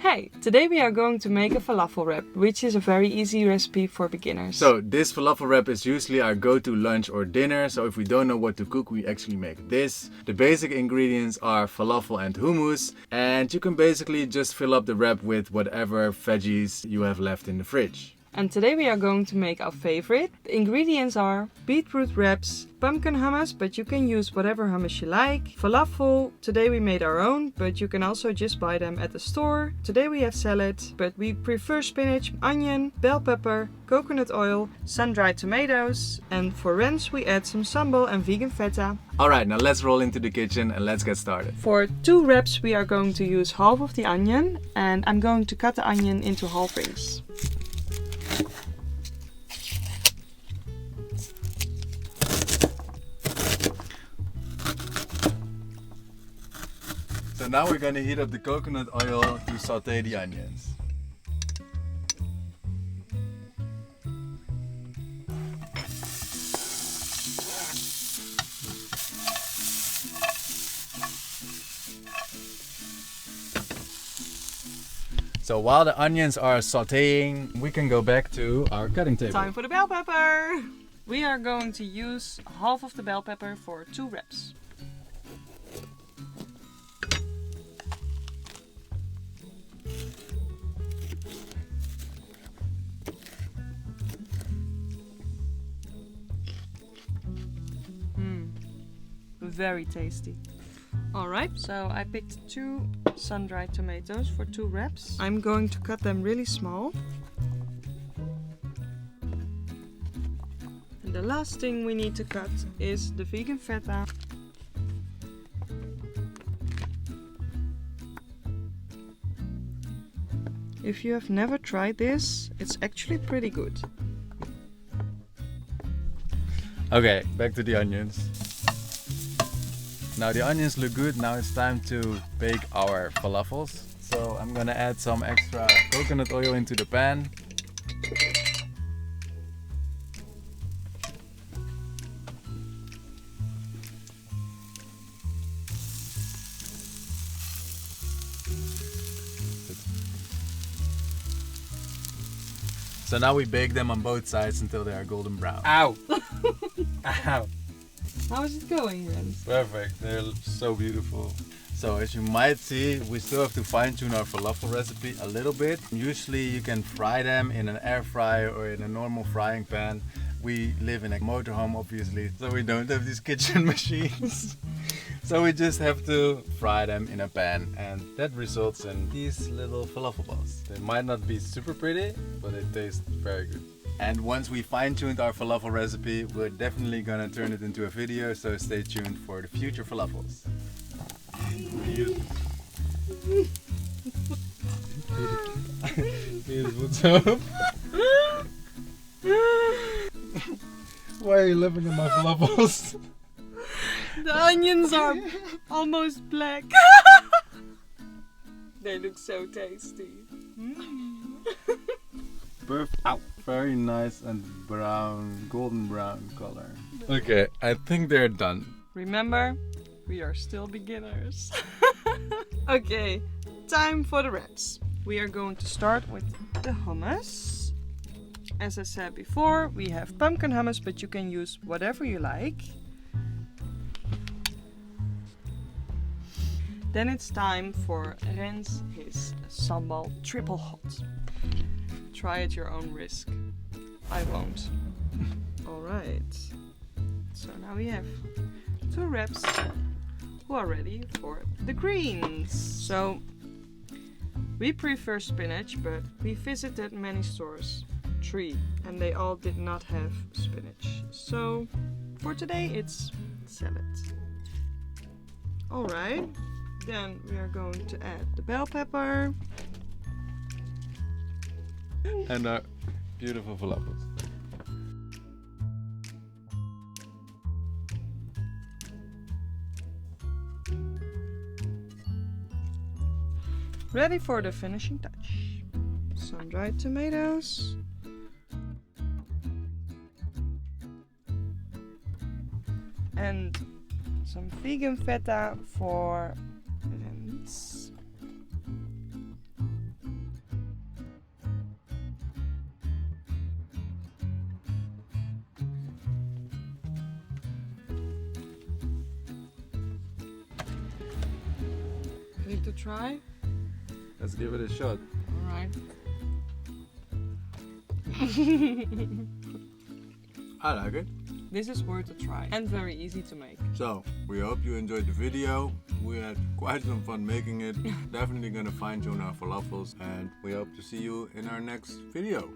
Hey, today we are going to make a falafel wrap, which is a very easy recipe for beginners. So this falafel wrap is usually our go-to lunch or dinner, so if we don't know what to cook, we actually make this. The basic ingredients are falafel and hummus, and you can basically just fill up the wrap with whatever veggies you have left in the fridge. And today we are going to make our favorite. The ingredients are beetroot wraps, pumpkin hummus, but you can use whatever hummus you like. Falafel, today we made our own, but you can also just buy them at the store. Today we have salad, but we prefer spinach, onion, bell pepper, coconut oil, sun-dried tomatoes, and for ranch we add some sambal and vegan feta. Alright, now let's roll into the kitchen and let's get started. For 2 wraps we are going to use half of the onion, and I'm going to cut the onion into half rings. So now we're gonna heat up the coconut oil to saute the onions. So while the onions are sauteing, we can go back to our cutting table. Time for the bell pepper! We are going to use half of the bell pepper for 2 wraps. Very tasty. Alright, so I picked 2 sun-dried tomatoes for 2 wraps. I'm going to cut them really small. And the last thing we need to cut is the vegan feta. If you have never tried this, it's actually pretty good. Okay, back to the onions. Now the onions look good, now it's time to bake our falafels. So I'm gonna add some extra coconut oil into the pan. So now we bake them on both sides until they are golden brown. Ow! Ow! How is it going, Rens? Perfect, they're so beautiful. So as you might see, we still have to fine-tune our falafel recipe a little bit. Usually you can fry them in an air fryer or in a normal frying pan. We live in a motorhome obviously, so we don't have these kitchen machines. So we just have to fry them in a pan, and that results in these little falafel balls. They might not be super pretty, but they taste very good. And once we fine-tuned our falafel recipe, we're definitely gonna turn it into a video, so stay tuned for the future falafels. What's up? Why are you laughing at my falafels? The onions are almost black. They look so tasty. Perfect. Ow. Very nice and brown, golden brown color. Okay, I think they're done. Remember, we are still beginners. Okay, time for the wraps. We are going to start with the hummus. As I said before, we have pumpkin hummus, but you can use whatever you like. Then it's time for Rens his sambal triple hot. Try at your own risk. I won't. Alright. So now we have 2 wraps who are ready for the greens. So we prefer spinach, but we visited many stores, 3, and they all did not have spinach. So for today it's salad. Alright. Then we are going to add the bell pepper. And our beautiful falafels. Ready for the finishing touch. Sun-dried tomatoes. And some vegan feta for rinse. Need to try? Let's give it a shot. Alright. I like it. This is worth a try and very easy to make. So, we hope you enjoyed the video. We had quite some fun making it. Definitely gonna fine tune our falafels, and we hope to see you in our next video.